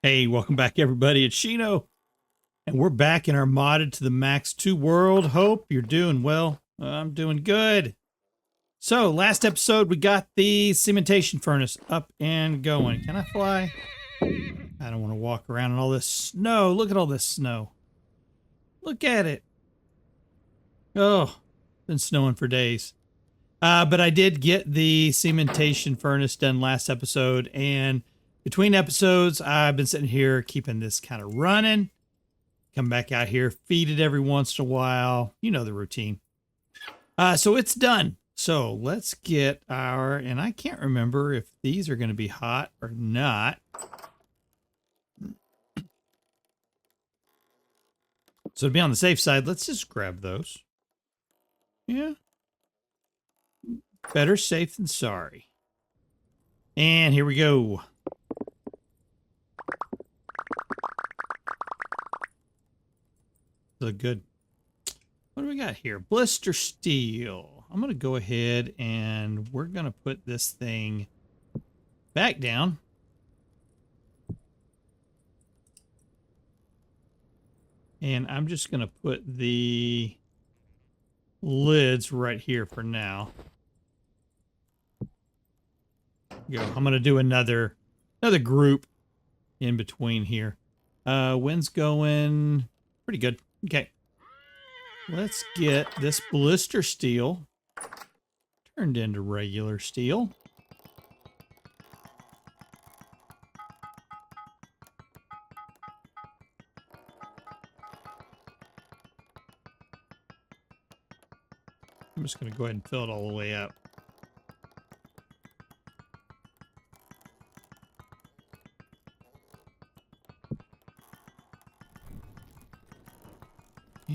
Hey, welcome back everybody. It's Shino, and we're back in our modded to the max 2 world. Hope you're doing well. I'm doing good. So last episode we got the cementation furnace up and going. Can I fly? I don't want to walk around in all this snow. Look at all this snow. Look at it. Oh, been snowing for days. But I did get the cementation furnace done last episode, and between episodes, I've been sitting here keeping this kind of running. Come back out here, feed it every once in a while. You know the routine. So it's done. So let's get our, and I can't remember if these are going to be hot or not. So to be on the safe side, let's just grab those. Yeah. Better safe than sorry. And here we go. Look good. What do we got here? Blister Steel. I'm going to go ahead and we're going to put this thing back down. And I'm just going to put the lids right here for now. Go. I'm going to do another group in between here. Wind's going pretty good. Okay. Let's get this blister steel turned into regular steel. I'm just going to go ahead and fill it all the way up.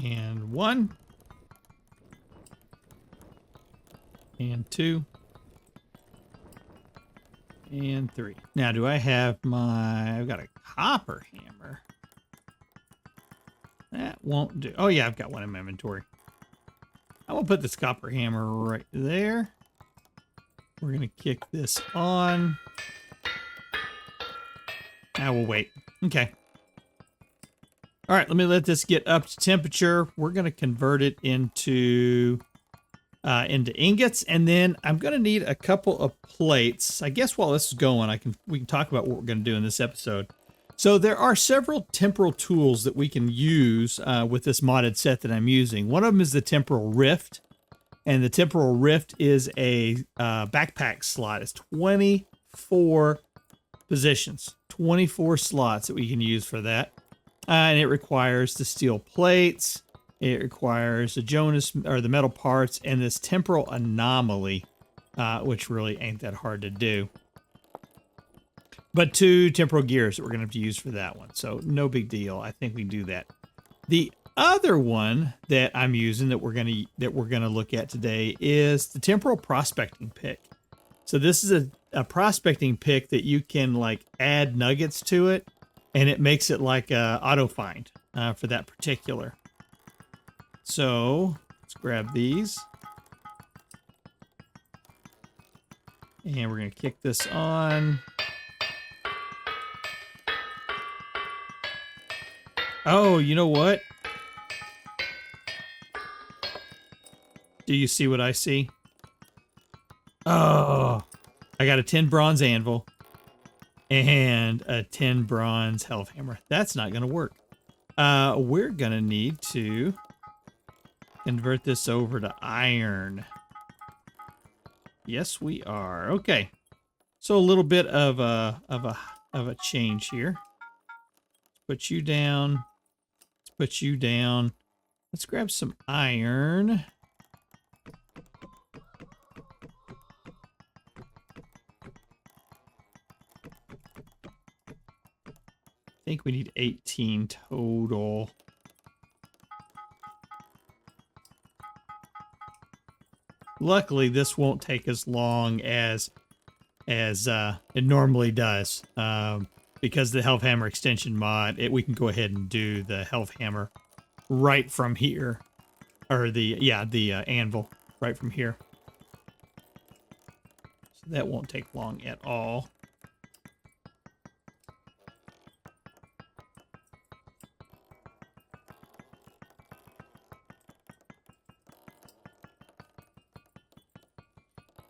And 1. And 2. And 3. Now, do I have I've got a copper hammer. That won't do. Oh, yeah, I've got one in my inventory. I will put this copper hammer right there. We're going to kick this on. Now we'll wait. Okay. All right, let me let this get up to temperature. We're going to convert it into ingots, and then I'm going to need a couple of plates. I guess while this is going, we can talk about what we're going to do in this episode. So there are several temporal tools that we can use with this modded set that I'm using. One of them is the temporal rift, and the temporal rift is a backpack slot. It's 24 positions, 24 slots that we can use for that. And it requires the steel plates, it requires the Jonas or the metal parts, and this temporal anomaly, which really ain't that hard to do. But 2 temporal gears that we're going to have to use for that one. So no big deal. I think we can do that. The other one that I'm using that we're going to look at today is the temporal prospecting pick. So this is a prospecting pick that you can like add nuggets to it. And it makes it like a auto find for that particular. So let's grab these. And we're going to kick this on. Oh, you know what? Do you see what I see? Oh, I got a 10 bronze anvil. And a 10 bronze HelveHammer. That's not going to work. We're going to need to convert this over to iron. Yes, we are. Okay. So a little bit of a change here. Let's put you down. Let's put you down. Let's grab some iron. I think we need 18 total. Luckily, this won't take as long as it normally does. Because the HelveHammerExtension mod, we can go ahead and do the HelveHammer right from here. Or the anvil right from here. So that won't take long at all.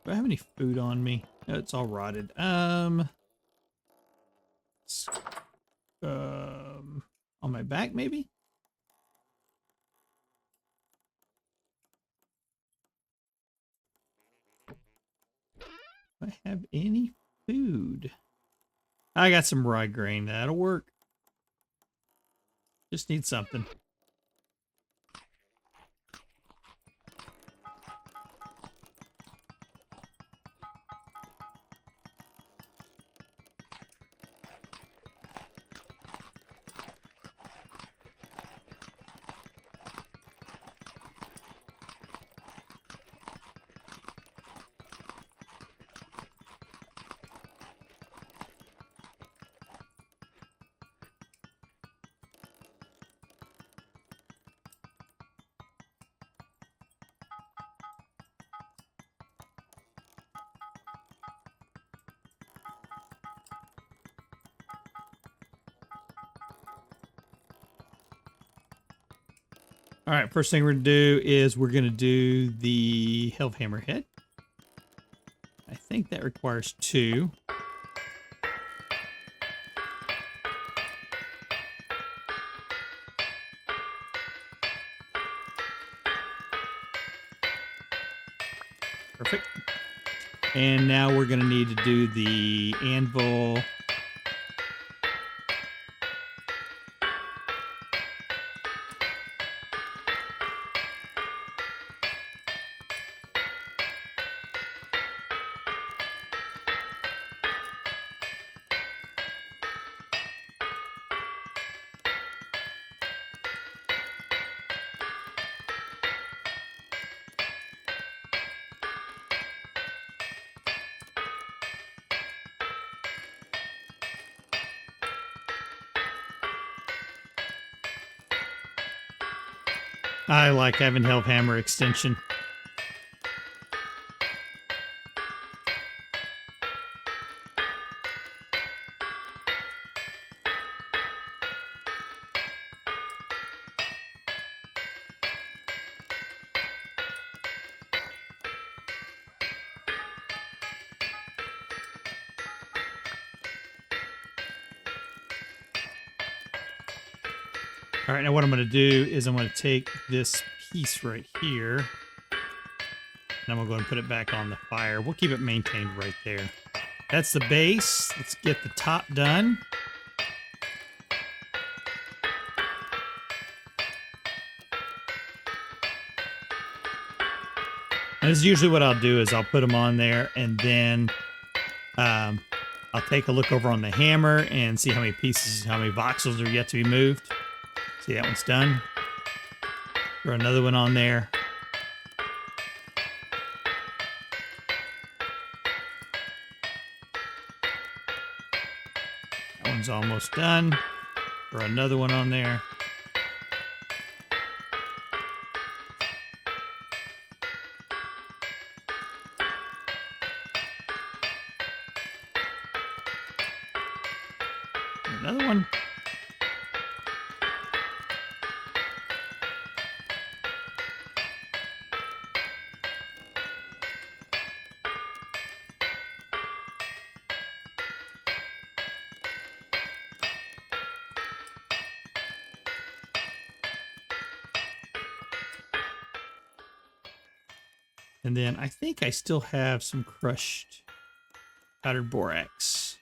Do I have any food on me? No, it's all rotted. On my back, maybe? Do I have any food? I got some rye grain. That'll work. Just need something. All right, first thing we're going to do is we're going to do the HelveHammer head. I think that requires 2. Perfect. And now we're going to need to do the anvil. I like having HelveHammer extension. All right, now what I'm going to do is I'm going to take this piece right here, and I'm going to go ahead and put it back on the fire. We'll keep it maintained right there. That's the base. Let's get the top done. And this is usually what I'll do is I'll put them on there, and then I'll take a look over on the hammer and see how many pieces, how many voxels are yet to be moved. See, that one's done. Throw another one on there. That one's almost done. Throw another one on there. Another one. And then I think I still have some crushed powdered borax.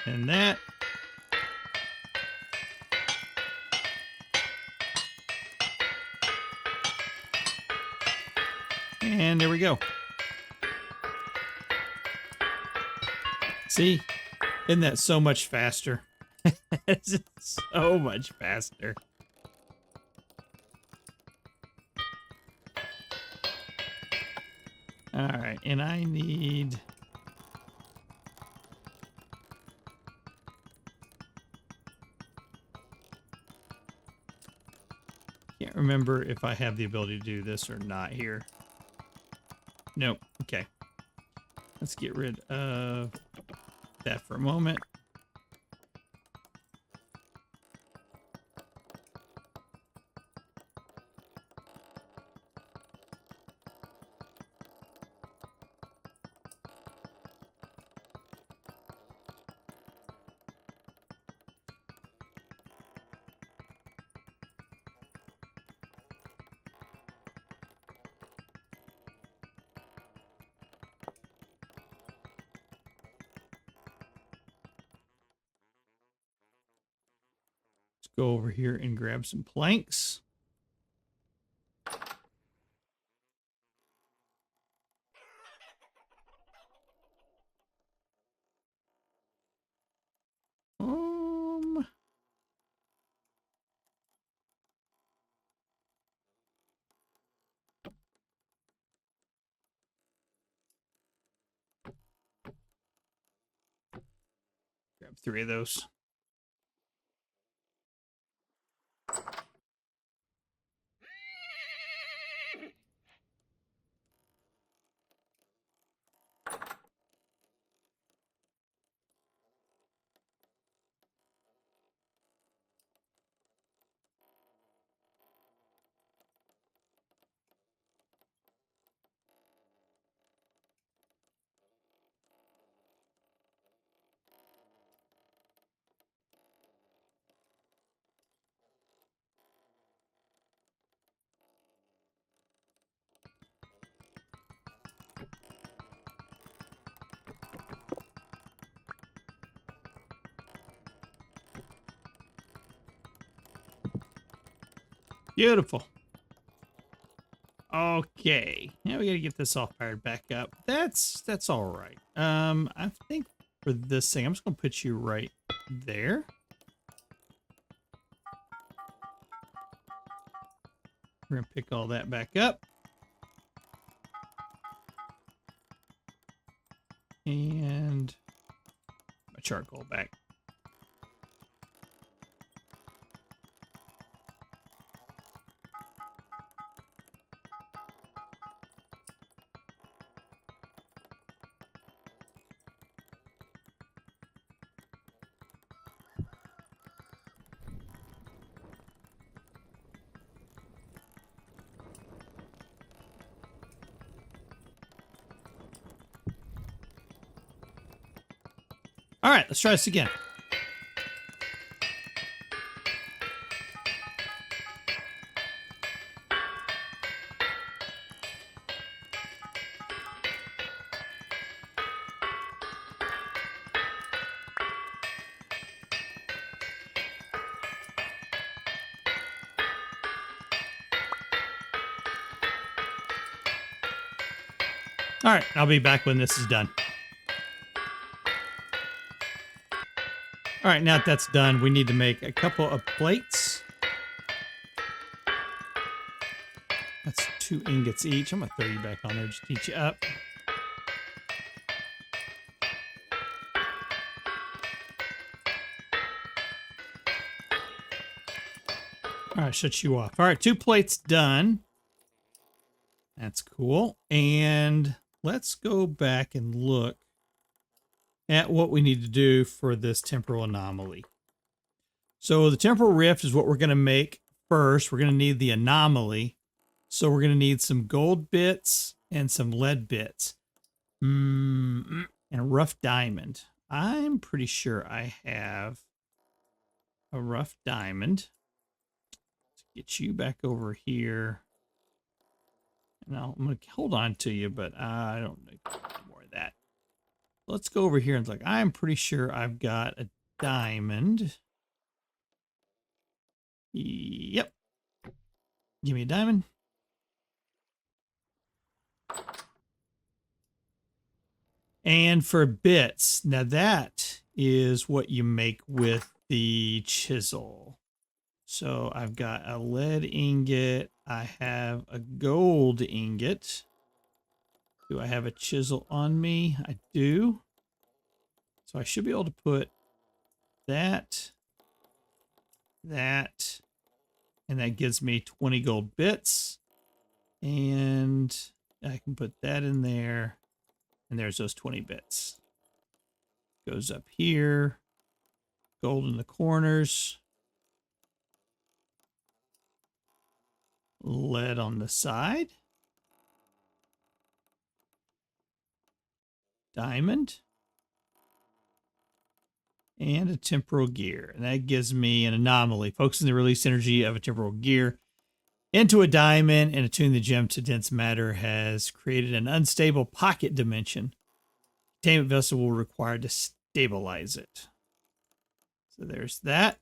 And that. And there we go. See? Isn't that so much faster? It's so much faster. All right, and I need... Can't can't remember if I have the ability to do this or not here. Nope. Okay. Let's get rid of that for a moment. Go over here and grab some planks. Grab 3 of those. Beautiful. Okay, now we gotta get this all fired back up. That's all right. I think for this thing, I'm just gonna put you right there. We're gonna pick all that back up. And my charcoal back. All right, let's try this again. All right, I'll be back when this is done. All right, now that that's done, we need to make a couple of plates. That's 2 ingots each. I'm going to throw you back on there just to teach you up. All right, shut you off. All right, 2 plates done. That's cool. And let's go back and look at what we need to do for this temporal anomaly. So the temporal rift is what we're going to make first. We're going to need the anomaly. So we're going to need some gold bits and some lead bits. And a rough diamond. I'm pretty sure I have a rough diamond. Let's get you back over here. And I'm going to hold on to you, but I don't need more of that. Let's go over here and look. I'm pretty sure I've got a diamond. Yep. Give me a diamond. And for bits, now that is what you make with the chisel. So I've got a lead ingot. I have a gold ingot. Do I have a chisel on me? I do. So I should be able to put that, And that gives me 20 gold bits. And I can put that in there. And there's those 20 bits. Goes up here. Gold in the corners. Lead on the side. Diamond. And a temporal gear. And that gives me an anomaly. Focusing the release energy of a temporal gear into a diamond and attuning the gem to dense matter has created an unstable pocket dimension. Containment vessel will require to stabilize it. So there's that.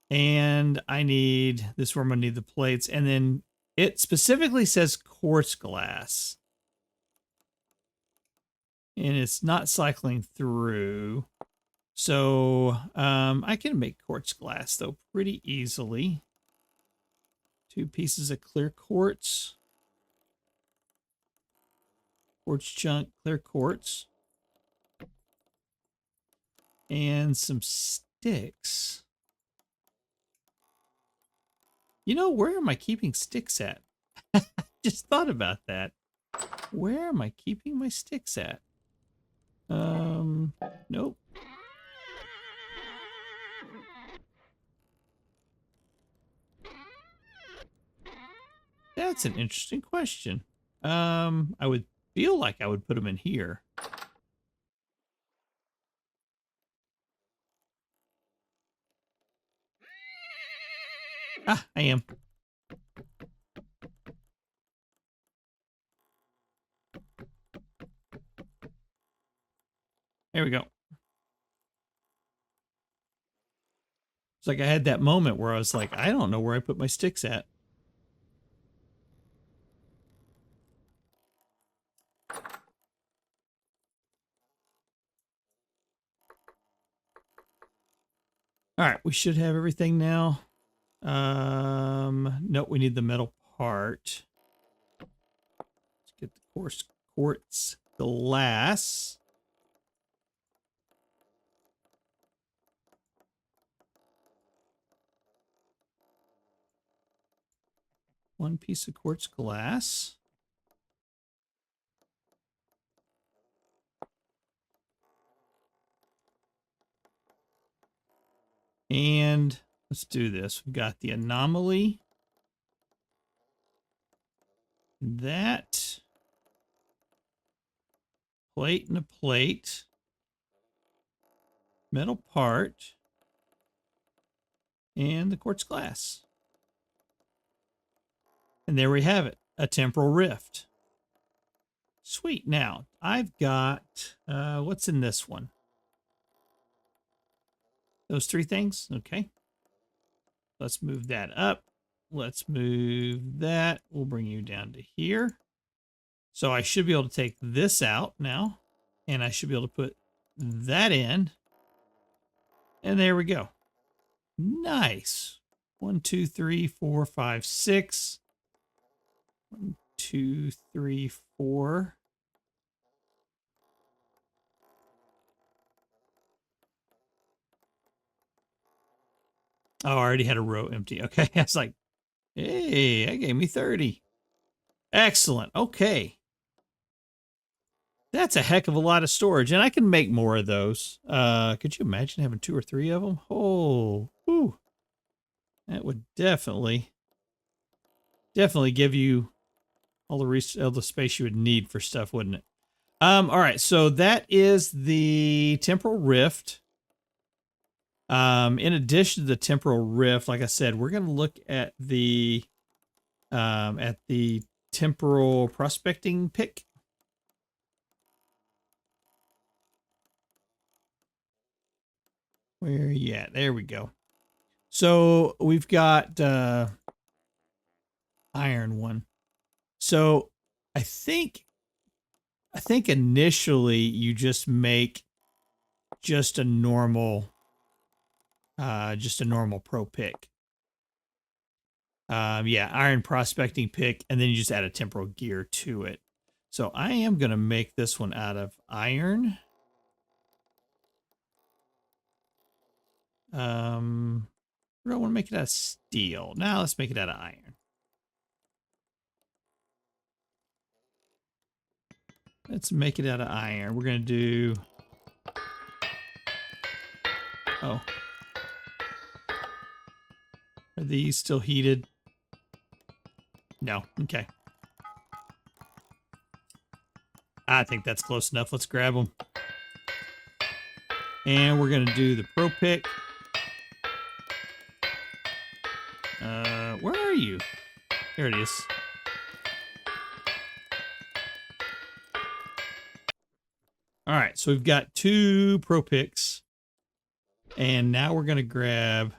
And I need, this is where I'm going to need the plates. And then it specifically says quartz glass. And it's not cycling through. So I can make quartz glass, though, pretty easily. 2 pieces of clear quartz. Quartz chunk, clear quartz. And some sticks. You know, where am I keeping sticks at? Just thought about that. Where am I keeping my sticks at? Nope. That's an interesting question. I would feel like I would put them in here. Ah, I am. There we go. It's like I had that moment where I was like, I don't know where I put my sticks at. All right, we should have everything now. Nope, we need the metal part. Let's get the quartz glass. One piece of quartz glass. And let's do this. We've got the anomaly. That. Plate and a plate. Metal part. And the quartz glass. And there we have it. A temporal rift. Sweet. Now, I've got, what's in this one? Those 3 things? Okay. Let's move that up. Let's move that. We'll bring you down to here. So I should be able to take this out now. And I should be able to put that in. And there we go. Nice. 1, 2, 3, 4, 5, 6. 1, 2, 3, 4. Oh, I already had a row empty. Okay. I was like, hey, that gave me 30. Excellent. Okay. That's a heck of a lot of storage, and I can make more of those. Could you imagine having 2 or 3 of them? Oh, whew. That would definitely give you all the space you would need for stuff, wouldn't it? All right, so that is the temporal rift. In addition to the temporal rift, like I said, we're going to look at the temporal prospecting pick. Where are you at? There we go. So we've got iron one. So I think initially you just make just a normal pro pick. Yeah, iron prospecting pick, and then you just add a temporal gear to it. So I am going to make this one out of iron. Or do I want to make it out of steel? Now let's make it out of iron. Let's make it out of iron. We're going to do... Oh. Are these still heated? No. Okay. I think that's close enough. Let's grab them. And we're going to do the Pro Pick. Where are you? There it is. All right, so we've got 2 Pro Picks. And now we're going to grab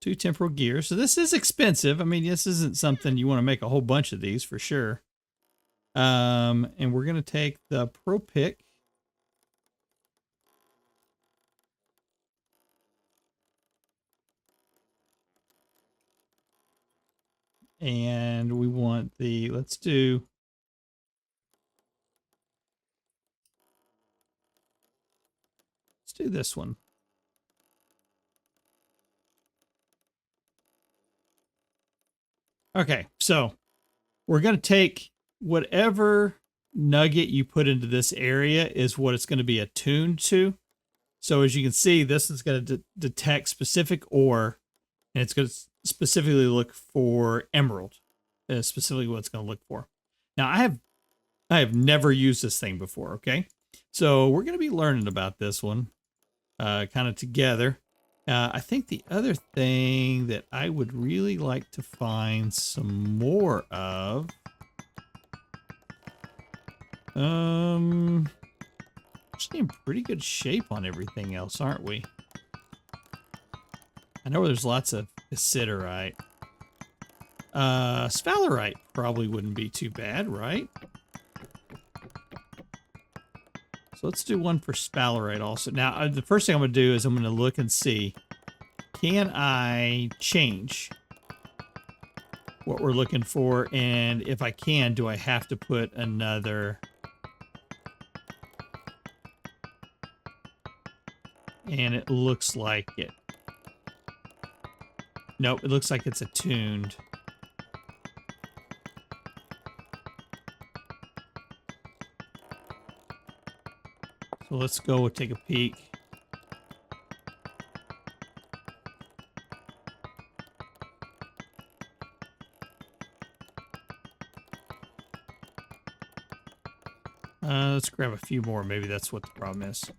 2 temporal gears. So this is expensive. I mean, this isn't something you want to make a whole bunch of these for sure. And we're going to take the Pro Pick. And we want the, let's do this one. Okay, so we're going to take whatever nugget you put into this area is what it's going to be attuned to. So as you can see, this is going to detect specific ore, and it's going to specifically look for emerald. Is specifically what it's going to look for. Now, I have never used this thing before, okay? So we're going to be learning about this one kind of together. I think the other thing that I would really like to find some more of... actually in pretty good shape on everything else, aren't we? I know there's lots of cassiterite. Sphalerite probably wouldn't be too bad, right? So let's do one for sphalerite also. Now, the first thing I'm going to do is I'm going to look and see, can I change what we're looking for? And if I can, do I have to put another... And it looks like it. Nope, it looks like it's attuned. So let's go take a peek. Let's grab a few more. Maybe that's what the problem is.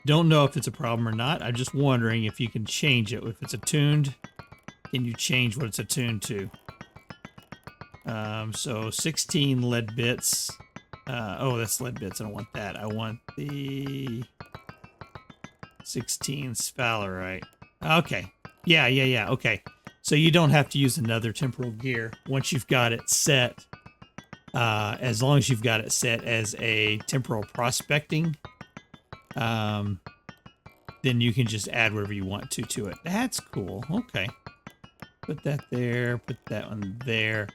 Don't know if it's a problem or not. I'm just wondering if you can change it. If it's attuned, can you change what it's attuned to? So 16 lead bits. Oh, that's lead bits. I don't want that. I want the 16 sphalerite. Okay. Yeah. Okay. So you don't have to use another temporal gear once you've got it set. As long as you've got it set as a temporal prospecting, then you can just add whatever you want to it. That's cool. Okay. Put that there. Put that one there.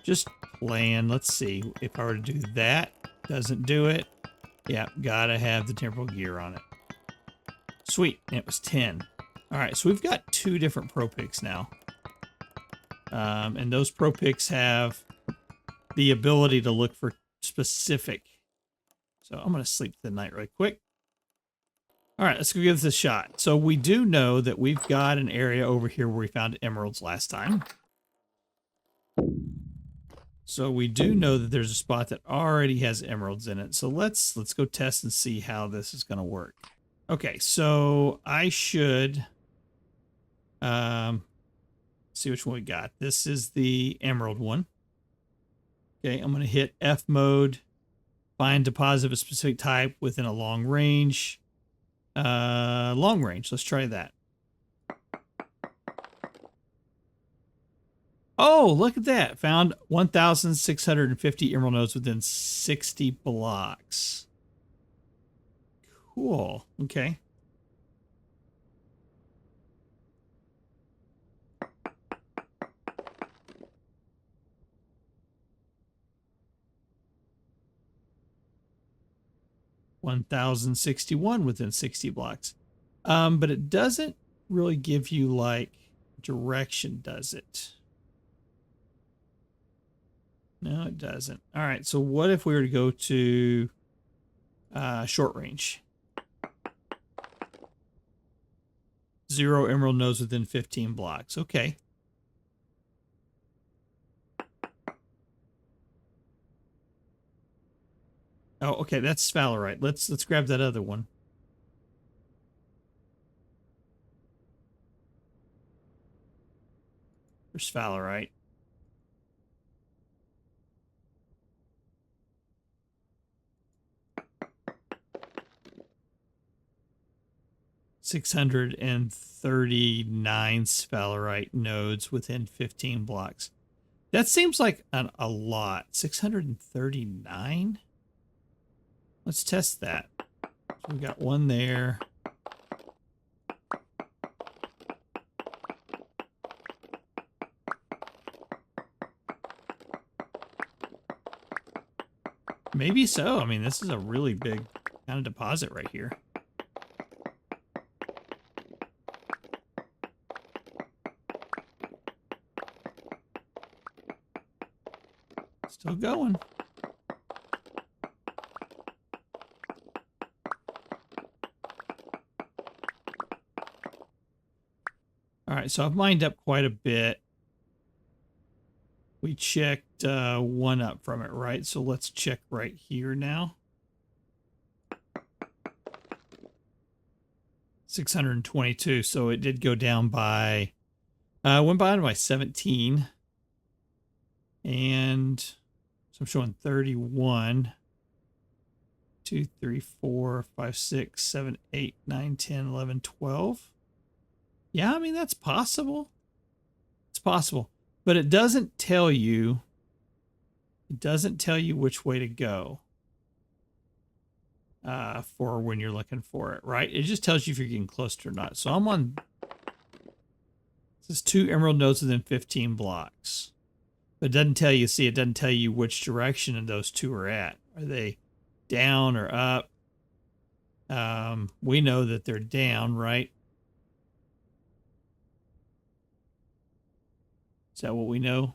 Just playing. Let's see. If I were to do that, doesn't do it. Yeah, gotta have the temporal gear on it. Sweet. It was 10. All right, so we've got 2 different Pro Picks now. And those Pro Picks have the ability to look for specific. So I'm going to sleep the night really quick. All right, let's go give this a shot. So we do know that we've got an area over here where we found emeralds last time. So we do know that there's a spot that already has emeralds in it. So let's go test and see how this is going to work. Okay, so I should see which one we got. This is the emerald one. Okay, I'm going to hit F mode, find deposit of a specific type within a long range. Long range, let's try that. Oh, look at that. Found 1,650 emerald nodes within 60 blocks. Cool. Okay. 1,061 within 60 blocks. But it doesn't really give you like direction, does it? No, it doesn't. All right, so what if we were to go to short range? 0 emerald nodes within 15 blocks. Okay. Oh, okay, that's sphalerite. Let's grab that other one. There's sphalerite. $639 sphalerite nodes within 15 blocks. That seems like a lot. 639? Let's test that. So we got one there. Maybe so. I mean, this is a really big kind of deposit right here. Still going. All right, so I've mined up quite a bit. We checked 1 up from it, right? So let's check right here now. 622. So it did go down by, went by 17. And so I'm showing 31. 2, 3, 4, 5, 6, 7, 8, 9, 10, 11, 12. Yeah, I mean, that's possible. It's possible. But it doesn't tell you, which way to go for when you're looking for it, right? It just tells you if you're getting close to it or not. So I'm on, this is 2 emerald nodes within 15 blocks. But it doesn't tell you, see, it doesn't tell you which direction of those 2 are at. Are they down or up? We know that they're down, right? Is that what we know?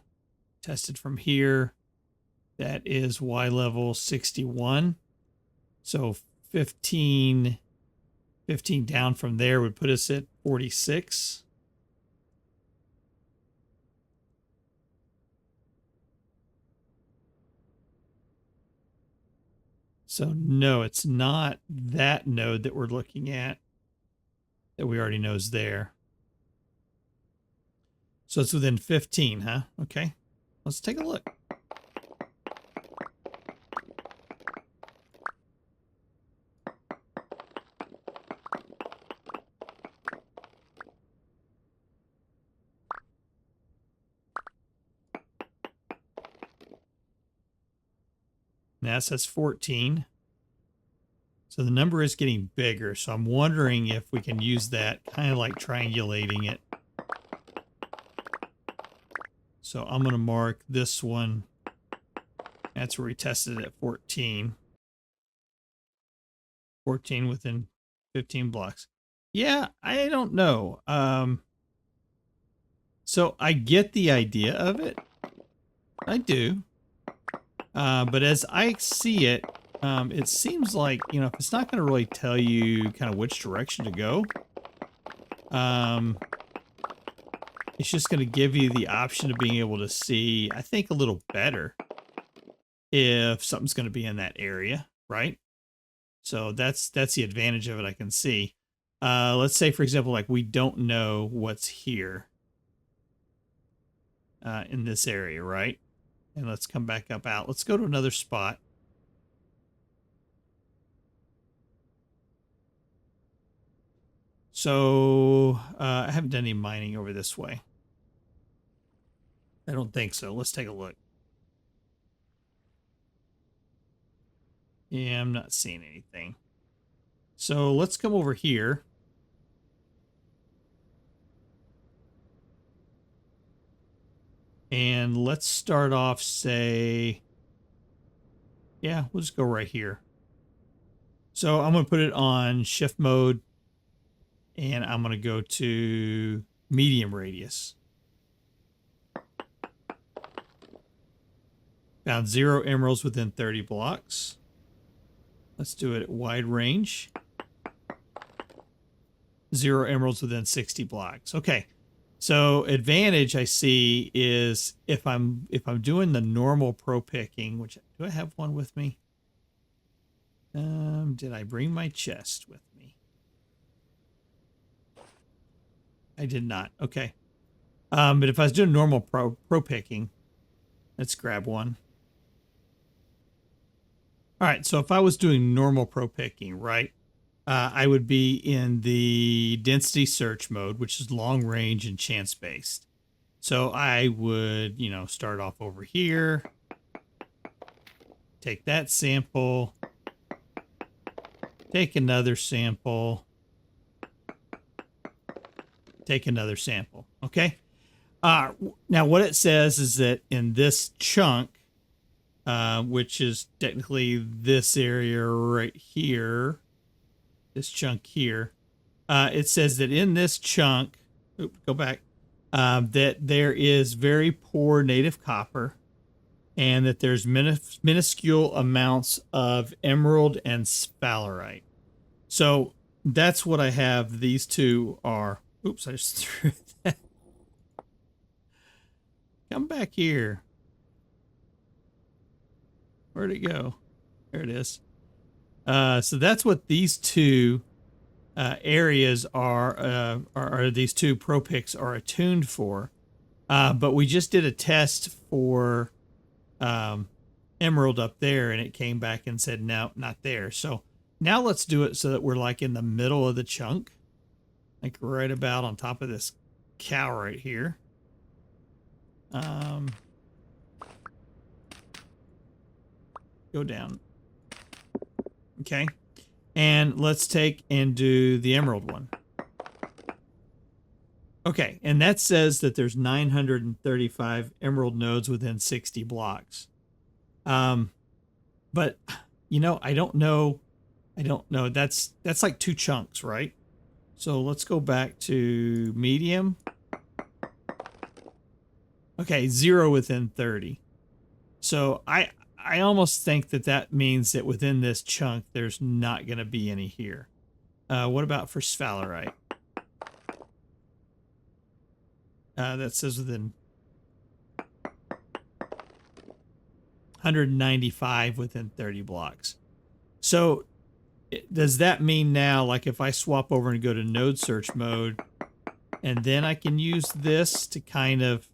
Tested from here. That is Y level 61. So 15 down from there would put us at 46. So no, it's not that node that we're looking at that we already know is there. So it's within 15, huh? Okay, let's take a look. Now it says 14. So the number is getting bigger. So I'm wondering if we can use that, kind of like triangulating it. So I'm going to mark this one. That's where we tested it at 14. 14 within 15 blocks. Yeah, I don't know. So I get the idea of it. I do. But as I see it, it seems like, you know, if it's not going to really tell you kind of which direction to go, it's just going to give you the option of being able to see, I think, a little better if something's going to be in that area, right? So that's the advantage of it, I can see. Let's say, for example, like we don't know what's here in this area, right? And let's come back up out. Let's go to another spot. So I haven't done any mining over this way. I don't think so. Let's take a look. Yeah, I'm not seeing anything. So let's come over here. And let's start off, say, yeah, we'll just go right here. So I'm going to put it on shift mode, and I'm going to go to medium radius. Found 0 emeralds within 30 blocks. Let's do it at wide range. 0 emeralds within 60 blocks. Okay. So advantage I see is if I'm doing the normal pro picking, which do I have one with me? Did I bring my chest with me? I did not. Okay. But if I was doing normal pro picking, let's grab one. All right. So if I was doing normal pro picking, right? I would be in the density search mode, which is long range and chance based. So I would, you know, start off over here, take that sample, take another sample, take another sample. Okay. Now what it says is that in this chunk, which is technically this area right here, this chunk here, it says that in this chunk, go back, that there is very poor native copper, and that there's minuscule amounts of emerald and sphalerite. So that's what I have. These two are. Oops, I just threw that. Come back here. Where'd it go? There it is. So that's what these two areas are these two pro picks are attuned for. But we just did a test for emerald up there, and it came back and said, no, not there. So now let's do it so that we're like in the middle of the chunk, like right about on top of this cow right here. Go down. Okay. And let's take and do the emerald one. Okay. And that says that there's 935 emerald nodes within 60 blocks. But you know, I don't know. That's like 2 chunks, right? So let's go back to medium. Okay. 0 within 30. So I almost think that that means that within this chunk, there's not going to be any here. What about for sphalerite? That says within 195 within 30 blocks. So does that mean now, like if I swap over and go to node search mode, and then I can use this to kind of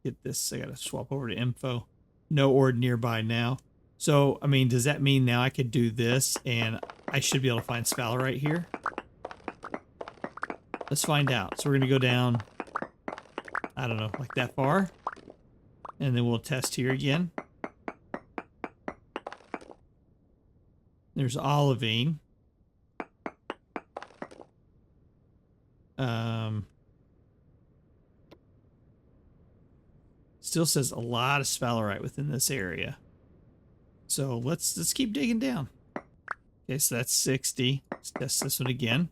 get this, I gotta swap over to info. No ord nearby now. So, I mean, does that mean now I could do this and I should be able to find sphalerite here? Let's find out. So we're gonna go down, I don't know, like that far. And then we'll test here again. There's olivine. Still says a lot of sphalerite within this area. So let's keep digging down. Okay, so that's 60. Let's test this one again.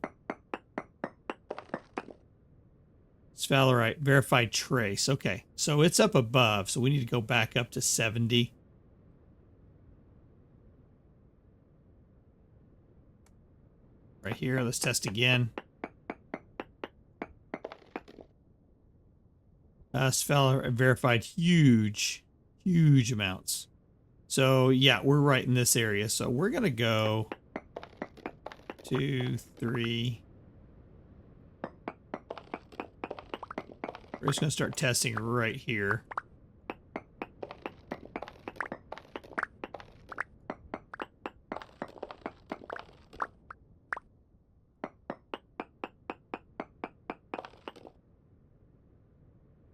Sphalerite, verified trace. Okay, so it's up above, so we need to go back up to 70. Right here, let's test again. Sphalerite verified huge amounts. So yeah, we're right in this area. So we're gonna go 2, 3. We're just gonna start testing right here.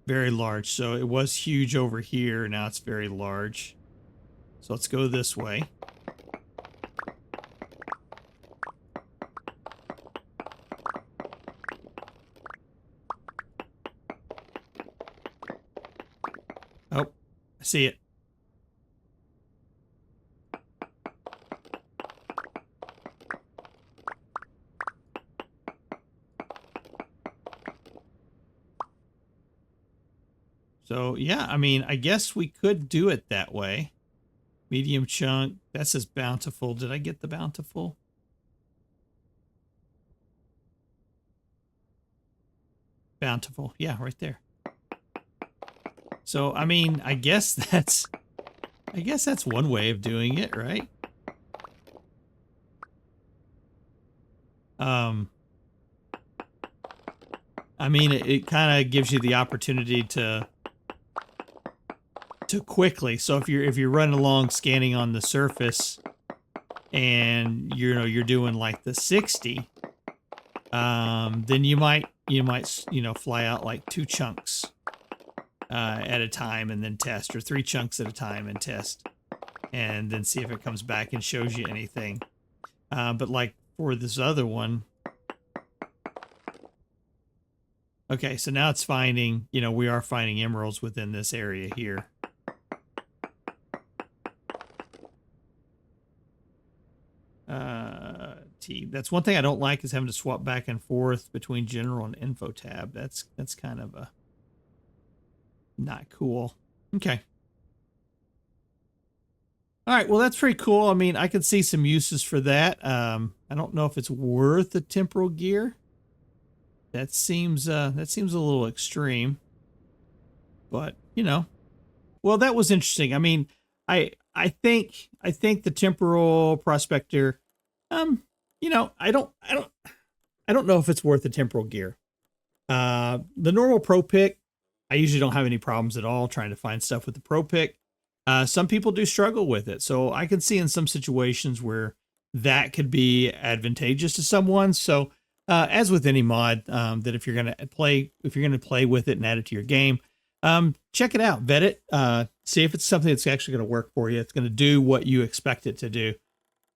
Very large. So it was huge over here. Now it's very large. So let's go this way. Oh, I see it. So yeah, I mean, I guess we could do it that way. Medium chunk. That says bountiful. Did I get the bountiful? Bountiful. Yeah, right there. So, I mean, I guess that's one way of doing it, right? I mean, it kind of gives you the opportunity to quickly. So if you're running along scanning on the surface and you're doing like the 60, then you might fly out like 2 chunks at a time and then test, or 3 chunks at a time and test, and then see if it comes back and shows you anything. But like for this other one, okay, so now it's finding, we are finding emeralds within this area here. That's one thing I don't like, is having to swap back and forth between general and info tab. That's kind of a not cool. Okay. All right, well, that's pretty cool. I mean, I could see some uses for that. I don't know if it's worth the temporal gear. That seems a little extreme. But, well, that was interesting. I mean, I think the temporal prospector, I don't know if it's worth the temporal gear. The normal pro pick, I usually don't have any problems at all trying to find stuff with the pro pick. Some people do struggle with it, so I can see in some situations where that could be advantageous to someone. So, as with any mod, that if you're gonna play with it and add it to your game, check it out, vet it, see if it's something that's actually going to work for you. It's going to do what you expect it to do.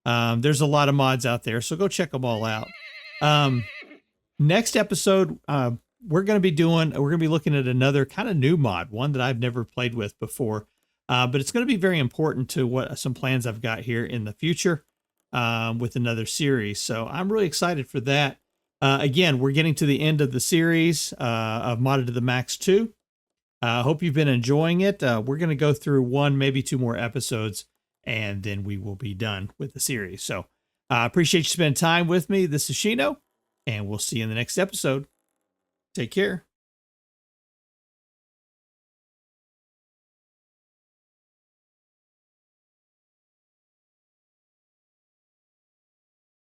There's a lot of mods out there, so go check them all out. Next episode, we're going to be looking at another kind of new mod, one that I've never played with before. But it's going to be very important to some plans I've got here in the future, with another series. So I'm really excited for that. Again, we're getting to the end of the series, of Modded to the Max 2. Hope you've been enjoying it. We're going to go through 1, maybe 2 more episodes, and then we will be done with the series. So I appreciate you spending time with me. This is Shino, and we'll see you in the next episode. Take care.